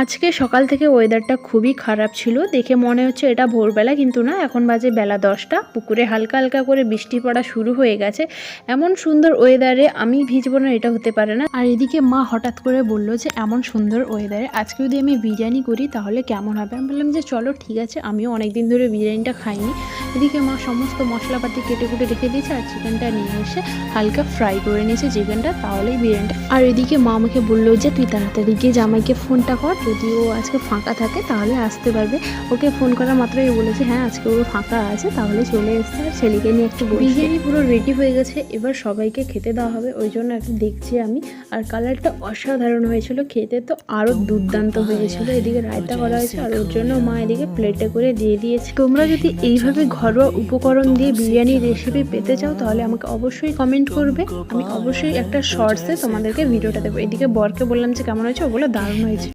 আজকে সকাল থেকে ওয়েদারটা খুবই খারাপ ছিল। দেখে মনে হচ্ছে এটা ভোরবেলা, কিন্তু না, এখন বাজে বেলা 10টা। পুকুরে হালকা হালকা করে বৃষ্টি পড়া শুরু হয়ে গেছে। এমন সুন্দর ওয়েদারে আমি ভিজবো না, এটা হতে পারে না। আর এদিকে মা হঠাৎ করে বলল যে এমন সুন্দর ওয়েদারে আজকে যদি আমি বিরিয়ানি করি তাহলে কেমন হবে। আমি বললাম যে চলো ঠিক আছে, আমিও অনেকদিন ধরে বিরিয়ানিটা খাইনি। এদিকে মা সমস্ত মশলাপাতি কেটে কুটে রেখে দিয়েছে, আর চিকেনটা নিয়ে এসে হালকা ফ্রাই করে নিয়েছে চিকেনটা, তাহলেই বিরিয়ানিটা। আর এদিকে মা আমাকে বললো যে তুই তাড়াতাড়ি গিয়ে জামাইকে ফোনটা কর, যদি ও আজকে ফাঁকা থাকে তাহলে আসতে পারবে। ওকে ফোন করা মাত্রই বলেছে হ্যাঁ আজকে ও ফাঁকা আছে, তাহলে চলে এসছে। আর ছেলেকে নিয়ে একটু বিরিয়ানি পুরো রেডি হয়ে গেছে, এবার সবাইকে খেতে দেওয়া হবে, ওই জন্য একটু দেখছি আমি। আর কালারটা অসাধারণ হয়েছিল, খেতে তো আরও দুর্দান্ত হয়েছিল। এদিকে রায়তা করা হয়েছে, আর ওর জন্য মা এদিকে প্লেটে করে দিয়ে দিয়েছে। তোমরা যদি এইভাবে ঘরোয়া উপকরণ দিয়ে বিরিয়ানির রেসিপি পেতে চাও তাহলে আমাকে অবশ্যই কমেন্ট করবে, আমি অবশ্যই একটা শর্টসে তোমাদেরকে ভিডিওটা দেবো। এদিকে বরকে বললাম যে কেমন হয়েছে, ও বলে দারুণ হয়েছে।